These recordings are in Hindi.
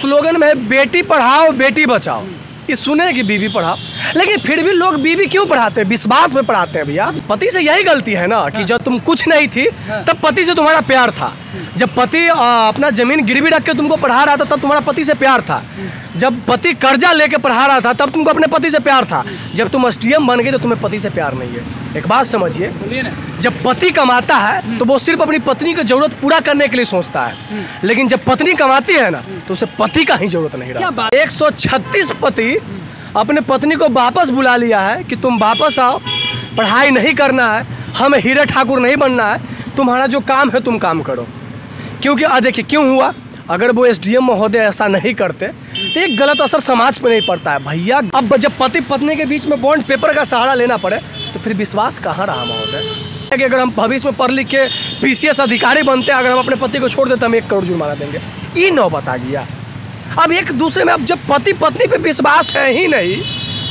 स्लोगन में है बेटी पढ़ाओ बेटी बचाओ, ये सुने कि बीवी पढ़ाओ, लेकिन फिर भी लोग बीवी क्यों पढ़ाते हैं? विश्वास में पढ़ाते हैं भैया। पति से यही गलती है ना कि जब तुम कुछ नहीं थी तब पति से तुम्हारा प्यार था। जब पति अपना जमीन गिरवी रख के तुमको पढ़ा रहा था तब तुम्हारा पति से प्यार था। जब पति कर्जा लेके पढ़ा रहा था तब तुमको अपने पति से प्यार था। जब तुम एसडीएम बन गए तो तुम्हें पति से प्यार नहीं है। एक बात समझिए, जब पति कमाता है तो वो सिर्फ अपनी पत्नी की जरूरत पूरा करने के लिए सोचता है, लेकिन जब पत्नी कमाती है ना तो उसे पति का ही जरूरत नहीं रहा। 136 पति अपने पत्नी को वापस बुला लिया है कि तुम वापस आओ, पढ़ाई नहीं करना है, हमें हीरे ठाकुर नहीं बनना है, तुम्हारा जो काम है तुम काम करो। क्योंकि देखिए क्यों हुआ, अगर वो एसडीएम महोदय ऐसा नहीं करते तो एक गलत असर समाज पे नहीं पड़ता है भैया। अब जब पति पत्नी के बीच में बॉन्ड पेपर का सहारा लेना पड़े तो फिर विश्वास कहाँ रहा महोदय? कि अगर हम भविष्य में पढ़ लिख के पीसीएस अधिकारी बनते, अगर हम अपने पति को छोड़ देते हम 1 करोड़ जुर्माना देंगे। ये नौबत आ गया। अब एक दूसरे में, अब जब पति पत्नी पे विश्वास है ही नहीं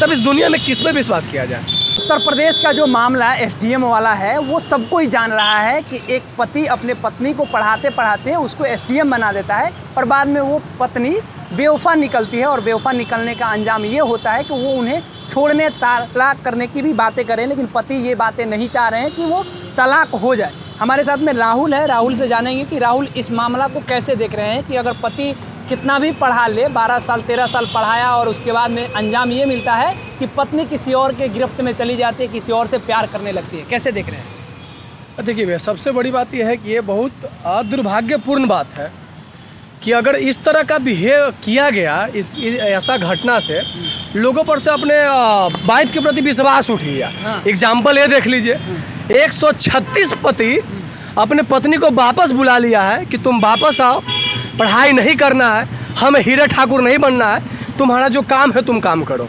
तब इस दुनिया में किस पे विश्वास किया जाए? उत्तर प्रदेश का जो मामला एसडीएम वाला है वो सबको ही जान रहा है कि एक पति अपने पत्नी को पढ़ाते पढ़ाते उसको एसडीएम बना देता है और बाद में वो पत्नी बेवफा निकलती है और बेवफा निकलने का अंजाम ये होता है कि वो उन्हें छोड़ने तलाक करने की भी बातें करें, लेकिन पति ये बातें नहीं चाह रहे हैं कि वो तलाक हो जाए। हमारे साथ में राहुल है, राहुल से जानेंगे कि राहुल इस मामला को कैसे देख रहे हैं कि अगर पति कितना भी पढ़ा ले, 12 साल 13 साल पढ़ाया और उसके बाद में अंजाम ये मिलता है कि पत्नी किसी और के गिरफ्त में चली जाती है, किसी और से प्यार करने लगती है, कैसे देख रहे हैं? देखिए भैया, सबसे बड़ी बात यह है कि ये बहुत दुर्भाग्यपूर्ण बात है कि अगर इस तरह का बिहेव किया गया, इस ऐसा घटना से लोगों पर से अपने वाइफ के प्रति विश्वास उठ गया। एग्जाम्पल ये देख लीजिए, 136 पति अपने पत्नी को वापस बुला लिया है कि तुम वापस आओ, पढ़ाई नहीं करना है, हमें हीरे ठाकुर नहीं बनना है, तुम्हारा जो काम है तुम काम करो।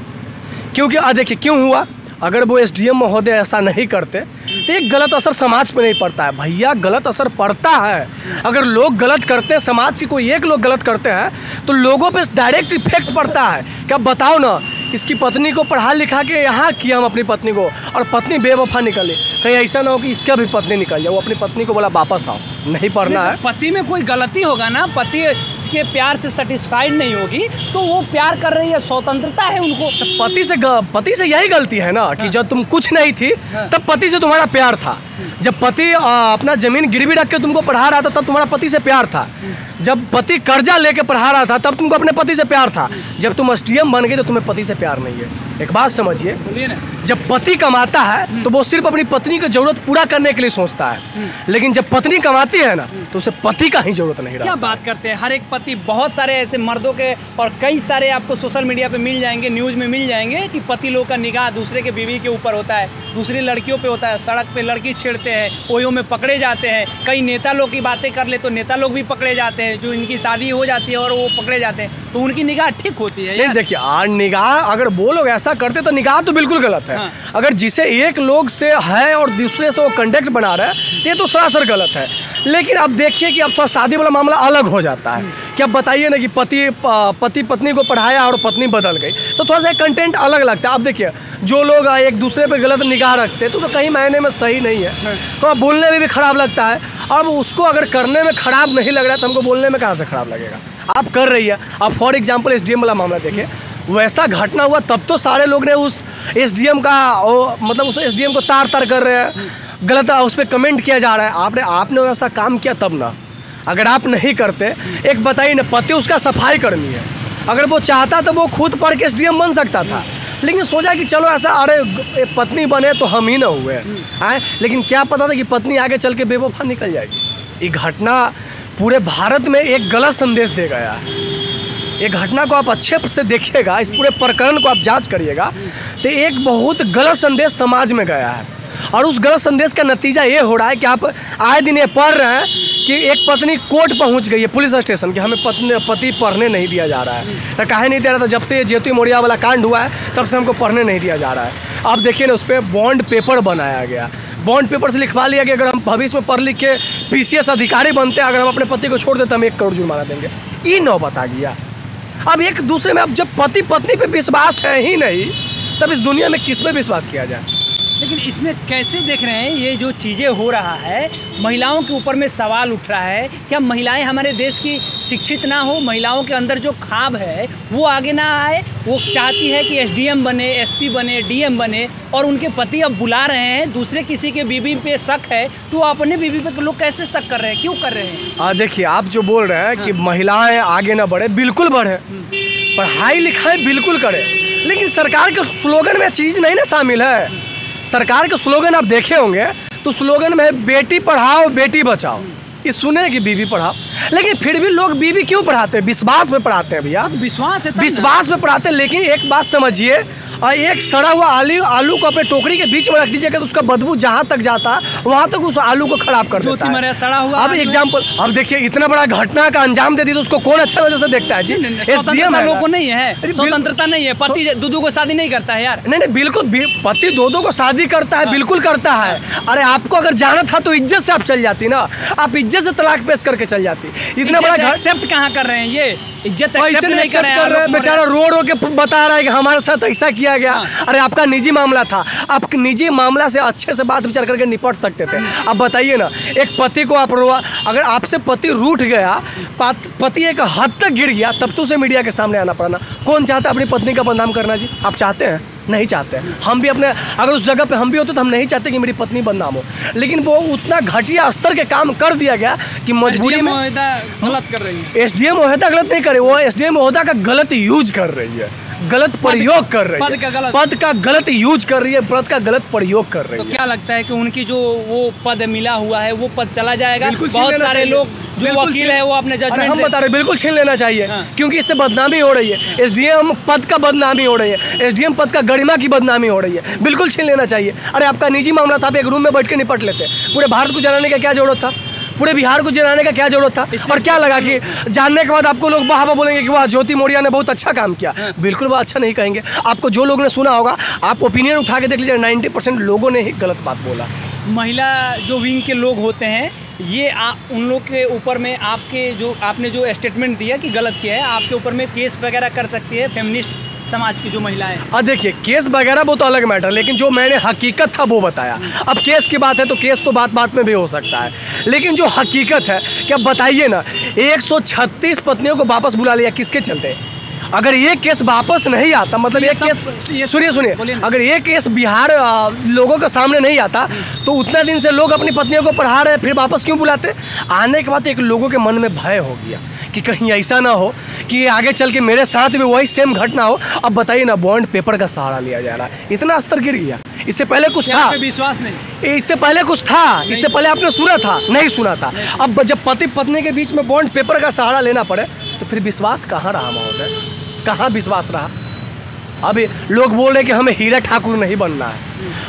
क्योंकि देखिए क्यों हुआ, अगर वो एसडीएम महोदय ऐसा नहीं करते तो एक गलत असर समाज पे नहीं पड़ता है भैया। गलत असर पड़ता है, अगर लोग गलत करते हैं, समाज के कोई एक लोग गलत करते हैं तो लोगों पे डायरेक्ट इफेक्ट पड़ता है। क्या बताओ ना, इसकी पत्नी को पढ़ा लिखा के यहाँ किया हम अपनी पत्नी को और पत्नी बेवफा निकले, कहीं ऐसा ना हो कि इसका भी पत्नी निकल जाए। वो अपनी पत्नी को बोला वापस आओ, नहीं पढ़ना है। पति में कोई गलती होगा ना, पति के प्यार से सेटिस्फाइड नहीं होगी तो वो प्यार कर रही है, स्वतंत्रता है उनको। तो पति से यही गलती है ना कि जब तुम कुछ नहीं थी तब पति से तुम्हारा प्यार था। जब पति अपना जमीन गिरवी रख के तुमको पढ़ा रहा था तब तुम्हारा पति से प्यार था। जब पति कर्जा लेके पढ़ा रहा था तब तुमको अपने पति से प्यार था। जब तुम एसडीएम बन गए तो तुम्हें पति से प्यार नहीं है। एक बात समझिए, जब पति कमाता है तो वो सिर्फ अपनी पत्नी की जरूरत पूरा करने के लिए सोचता है, लेकिन जब पत्नी कमाती है ना तो उसे पति का ही जरूरत नहीं रहा। क्या बात करते हैं, हर एक पति, बहुत सारे ऐसे मर्दों के और कई सारे आपको सोशल मीडिया पे मिल जाएंगे, न्यूज़ में मिल जाएंगे कि पति लोग का निगाह दूसरे के बीवी के ऊपर होता है, दूसरी लड़कियों पे होता है, सड़क पे लड़की छेड़ते हैं, ओहियों में पकड़े जाते हैं। कई नेता लोग की बातें कर ले तो नेता लोग भी पकड़े जाते हैं, जो इनकी शादी हो जाती है और वो पकड़े जाते हैं, तो उनकी निगाह ठीक होती है? नहीं देखिए, निगाह अगर वो लोग ऐसा करते तो निगाह तो बिल्कुल गलत है। अगर जिसे एक लोग से है और दूसरे से वो कंटेक्ट बना रहा है ये तो सरासर गलत है। लेकिन अब देखिए कि अब थोड़ा शादी वाला मामला अलग हो जाता है कि अब बताइए ना कि पति पत्नी को पढ़ाया और पत्नी बदल गई तो थोड़ा सा कंटेंट अलग लगता है। अब देखिए, जो लोग एक दूसरे पे गलत निगाह रखते हैं तो कहीं मायने में सही नहीं है, तो अब बोलने में भी खराब लगता है। अब उसको अगर करने में खराब नहीं लग रहा है तो हमको बोलने में कहाँ से खराब लगेगा? आप कर रही है। अब फॉर एग्जाम्पल एसडीएम वाला मामला देखिए, वैसा घटना हुआ तब तो सारे लोग ने उस एसडीएम का मतलब उस एसडीएम को तार कर रहे हैं, गलत उस पर कमेंट किया जा रहा है। आपने वैसा काम किया तब ना, अगर आप नहीं करते, एक बताइए ना, पति उसका सफाई कर्मी है, अगर वो चाहता तो वो खुद पढ़ के एसडीएम बन सकता था, लेकिन सोचा कि चलो ऐसा, अरे पत्नी बने तो हम ही ना हुए आए, लेकिन क्या पता था कि पत्नी आगे चल के बेवफा निकल जाएगी। ये घटना पूरे भारत में एक गलत संदेश दे गया है। ये घटना को आप अच्छे से देखिएगा, इस पूरे प्रकरण को आप जांच करिएगा तो एक बहुत गलत संदेश समाज में गया है। और उस गलत संदेश का नतीजा ये हो रहा है कि आप आए दिन ये पढ़ रहे हैं कि एक पत्नी कोर्ट पहुंच गई है, पुलिस स्टेशन, कि हमें पति पढ़ने नहीं दिया जा रहा है। तो काहे नहीं दे रहा था? जब से ये जेतू मोरिया वाला कांड हुआ है तब से हमको पढ़ने नहीं दिया जा रहा है। अब देखिए ना, उस पर बॉन्ड पेपर बनाया गया, बॉन्ड पेपर से लिखवा लिया कि अगर हम भविष्य में पढ़ लिख के पीसीएस अधिकारी बनते हैं, अगर हम अपने पति को छोड़ देते हम 1 करोड़ जुर्माना देंगे। ये नौबत आ गया। अब एक दूसरे में, अब जब पति पत्नी पे विश्वास है ही नहीं तब इस दुनिया में किस पे विश्वास किया जाए? लेकिन इसमें कैसे देख रहे हैं ये जो चीज़ें हो रहा है, महिलाओं के ऊपर में सवाल उठ रहा है, क्या महिलाएं हमारे देश की शिक्षित ना हो? महिलाओं के अंदर जो ख्वाब है वो आगे ना आए? वो चाहती है कि एसडीएम बने, एसपी बने, डीएम बने, और उनके पति अब बुला रहे हैं, दूसरे किसी के बीवी पे शक है तो अपने बीवी पे लोग कैसे शक कर रहे हैं, क्यों कर रहे हैं? देखिए, आप जो बोल रहे हैं कि महिलाएं आगे ना बढ़े, बिल्कुल बढ़े, पढ़ाई लिखाई बिल्कुल करे, लेकिन सरकार के स्लोगन में चीज़ नहीं ना शामिल है। सरकार के स्लोगन आप देखे होंगे तो स्लोगन में बेटी पढ़ाओ बेटी बचाओ, ये सुने कि बीवी पढ़ाओ, लेकिन फिर भी लोग बीवी क्यों पढ़ाते हैं? विश्वास में पढ़ाते हैं भैया, विश्वास है, विश्वास में पढ़ाते हैं। लेकिन एक बात समझिए, एक सड़ा हुआ आलू को अपने टोकरी के बीच में रख दीजिएगा तो उसका बदबू जहाँ तक जाता है वहाँ तक उस आलू को खराब कर देता है। सड़ा हुआ अब एग्जाम्पल, अब देखिए, इतना बड़ा घटना का अंजाम दे दी तो उसको कौन अच्छा वजह से देखता है जी? एसडीएम लोगों नहीं है, स्वतंत्रता नहीं है, पति दो को शादी नहीं करता है यार। नहीं, बिल्कुल, पति दो को शादी करता है, बिल्कुल करता है। अरे आपको अगर जाना था तो इज्जत से आप चल जाती ना, आप इज्जत से तलाक पेश करके चल जाती। इतना बड़ा घर एक्सेप्ट कहाँ कर रहे हैं? ये इज्जत ऐसे नहीं कर रहे हैं। बेचारा रो के बता रहा है कि हमारे साथ ऐसा किया गया। अरे आपका निजी मामला था, आप निजी मामला से अच्छे से बात विचार करके निपट सकते थे। अब बताइए ना, एक पति को आप अगर आपसे पति रूठ गया, पति एक हद तक गिर गया, तब तो उसे मीडिया के सामने आना पड़ना। कौन चाहता है अपनी पत्नी का बदनाम करना जी? आप चाहते हैं? नहीं चाहते हैं। हम भी अपने, अगर उस जगह पे हम भी होते तो हम नहीं चाहते कि मेरी पत्नी बदनाम हो, लेकिन वो उतना घटिया स्तर के काम कर दिया गया कि मजबूरी में गलत कर रही है। एसडीएम ओहदा गलत नहीं करे, वो एसडीएम ओहदा का गलत यूज कर रही है, गलत प्रयोग कर रही है, पद का गलत यूज कर रही है, पद का गलत प्रयोग कर रही है। तो क्या लगता है कि उनकी जो वो पद मिला हुआ है वो पद चला जाएगा? बहुत सारे लोग जो वकील है वो अपने जजमेंट, हम बता रहे बिल्कुल छीन लेना चाहिए। क्योंकि इससे बदनामी हो रही है, एसडीएम पद का बदनामी हो रही है, एसडीएम पद का गरिमा की बदनामी हो रही है, बिल्कुल छीन लेना चाहिए। अरे आपका निजी मामला था, आप एक रूम में बैठ के निपट लेते। पूरे भारत को जलाने का क्या जरूरत था? पूरे बिहार को जलाने का क्या जरूरत था? और क्या लगा कि जानने के बाद आपको लोग वाह वाह बोलेंगे कि वाह ज्योति मौर्य ने बहुत अच्छा काम किया? बिल्कुल वो अच्छा नहीं कहेंगे। आपको जो लोगों ने सुना होगा, आप ओपिनियन उठा के देख लीजिए, 90% लोगों ने ही गलत बात बोला। महिला जो विंग के लोग होते हैं, ये उन लोग के ऊपर में आपने जो स्टेटमेंट दिया कि गलत किया है, आपके ऊपर में केस वगैरह कर सकती है फेमिनिस्ट समाज की जो महिलाएं? देखिए, केस वगैरह वो तो अलग मैटर, लेकिन जो मैंने हकीकत था वो बताया। अब केस की बात है तो केस तो बात में भी हो सकता है, लेकिन जो हकीकत है, क्या बताइए ना, 136 पत्नियों को वापस बुला लिया, किसके चलते? अगर ये केस वापस नहीं आता, मतलब ये केस, सुनिए, अगर ये केस बिहार लोगों के सामने नहीं आता तो उतना दिन से लोग अपनी पत्नियों को पढ़ा रहे, फिर वापस क्यों बुलाते? आने के बाद एक लोगों के मन में भय हो गया कि कहीं ऐसा ना हो कि आगे चल के मेरे साथ भी वही सेम घटना हो। अब बताइए ना, बॉन्ड पेपर का सहारा लिया जा रहा है, इतना स्तर गिर गया। इससे पहले कुछ था? विश्वास नहीं। इससे पहले कुछ था? इससे पहले आपने सुना था? नहीं सुना था। अब जब पति पत्नी के बीच में बॉन्ड पेपर का सहारा लेना पड़े तो फिर विश्वास कहाँ रहा महोदय? कहाँ विश्वास रहा? अभी लोग बोल रहे कि हमें हीरा ठाकुर नहीं बनना है,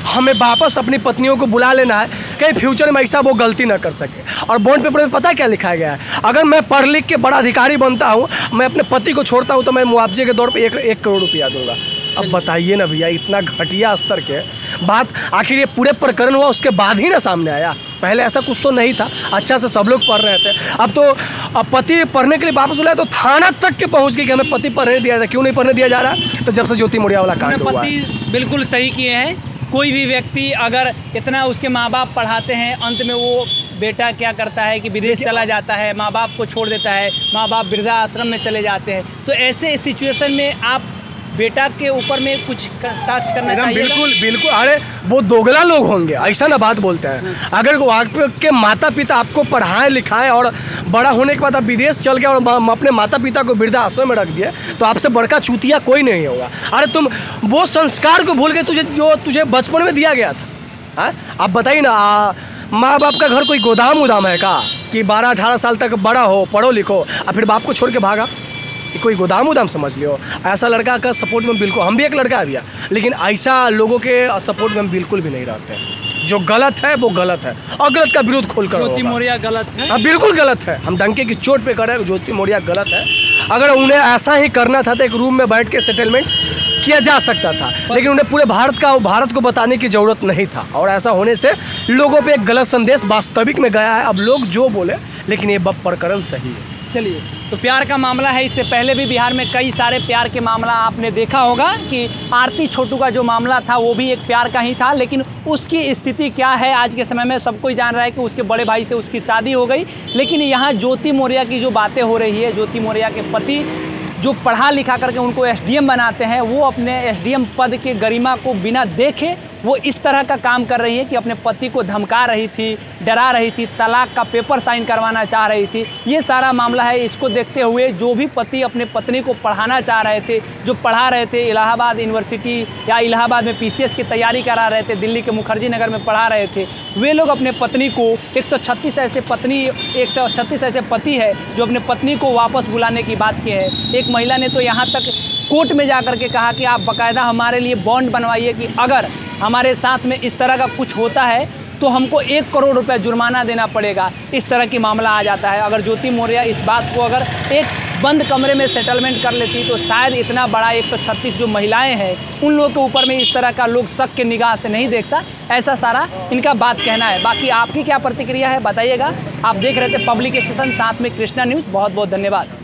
हमें वापस अपनी पत्नियों को बुला लेना है, कहीं फ्यूचर में ऐसा वो गलती ना कर सके। और बॉन्ड पेपर में पता क्या लिखा गया है? अगर मैं पढ़ लिख के बड़ा अधिकारी बनता हूँ, मैं अपने पति को छोड़ता हूँ तो मैं मुआवजे के तौर पे 1 करोड़ रुपया दूंगा। अब बताइए ना भैया, इतना घटिया स्तर के बात, आखिर ये पूरे प्रकरण हुआ उसके बाद ही ना सामने आया, पहले ऐसा कुछ तो नहीं था। अच्छा से सब लोग पढ़ रहे थे, अब पति पढ़ने के लिए वापस बुलाया तो थाना तक के पहुंच गई कि हमें पति पढ़ने दिया जा, क्यों नहीं पढ़ने दिया जा रहा? तो जब से ज्योति मौर्य वाला कांड हुआ। पति बिल्कुल सही किए हैं। कोई भी व्यक्ति अगर इतना उसके माँ बाप पढ़ाते हैं, अंत में वो बेटा क्या करता है कि विदेश चला जाता है, माँ बाप को छोड़ देता है, माँ बाप वृद्धाश्रम में चले जाते हैं, तो ऐसे सिचुएशन में आप बेटा के ऊपर में कुछ टच करना चाहिए? बिल्कुल। अरे वो दोगला लोग होंगे, ऐसा ना बात बोलते हैं। अगर आपके माता पिता आपको पढ़ाएं लिखाएं और बड़ा होने के बाद आप विदेश चल गए और अपने माता पिता को वृद्धाश्रम में रख दिए, तो आपसे बड़का चूतिया कोई नहीं होगा। अरे तुम वो संस्कार को भूल गए तुझे बचपन में दिया गया था। आप बताइए ना, माँ बाप का घर कोई गोदाम है का कि 12-18 साल तक बड़ा हो, पढ़ो लिखो, और फिर बाप को छोड़ के भागा? कोई गोदाम समझ लियो? ऐसा लड़का का सपोर्ट में बिल्कुल, हम भी एक लड़का है भैया, लेकिन ऐसा लोगों के सपोर्ट में हम बिल्कुल भी नहीं रहते हैं। जो गलत है वो गलत है, और गलत का विरोध खोल कर। ज्योति मौर्य गलत है? हाँ बिल्कुल गलत है, हम डंके की चोट पे करें ज्योति मौर्य गलत है। अगर उन्हें ऐसा ही करना था तो एक रूम में बैठ के सेटलमेंट किया जा सकता था, लेकिन उन्हें पूरे भारत को बताने की ज़रूरत नहीं था, और ऐसा होने से लोगों पे एक गलत संदेश वास्तविक में गया है। अब लोग जो बोले, लेकिन ये प्रकरण सही है। चलिए। तो प्यार का मामला है, इससे पहले भी बिहार में कई सारे प्यार के मामला आपने देखा होगा कि आरती छोटू का जो मामला था वो भी एक प्यार का ही था, लेकिन उसकी स्थिति क्या है आज के समय में सब कोई जान रहा है कि उसके बड़े भाई से उसकी शादी हो गई। लेकिन यहाँ ज्योति मौर्य की जो बातें हो रही है, ज्योति मौर्य के पति जो पढ़ा लिखा करके उनको एसडीएम बनाते हैं, वो अपने एसडीएम पद के गरिमा को बिना देखे वो इस तरह का काम कर रही है कि अपने पति को धमका रही थी, डरा रही थी, तलाक का पेपर साइन करवाना चाह रही थी। ये सारा मामला है। इसको देखते हुए जो भी पति अपने पत्नी को पढ़ाना चाह रहे थे, जो पढ़ा रहे थे इलाहाबाद यूनिवर्सिटी या इलाहाबाद में पीसीएस की तैयारी करा रहे थे, दिल्ली के मुखर्जी नगर में पढ़ा रहे थे, वे लोग अपने पत्नी को 136 ऐसे पति है जो अपने पत्नी को वापस बुलाने की बात की है। एक महिला ने तो यहाँ तक कोर्ट में जा कर के कहा कि आप बाकायदा हमारे लिए बॉन्ड बनवाइए कि अगर हमारे साथ में इस तरह का कुछ होता है तो हमको 1 करोड़ रुपए जुर्माना देना पड़ेगा। इस तरह की मामला आ जाता है। अगर ज्योति मौर्य इस बात को अगर एक बंद कमरे में सेटलमेंट कर लेती तो शायद इतना बड़ा 136 जो महिलाएं हैं उन लोगों के ऊपर में इस तरह का लोग शक के निगाह से नहीं देखता। ऐसा सारा इनका बात कहना है। बाकी आपकी क्या प्रतिक्रिया है बताइएगा। आप देख रहे थे पब्लिक स्टेशन, साथ में कृष्णा न्यूज़। बहुत बहुत धन्यवाद।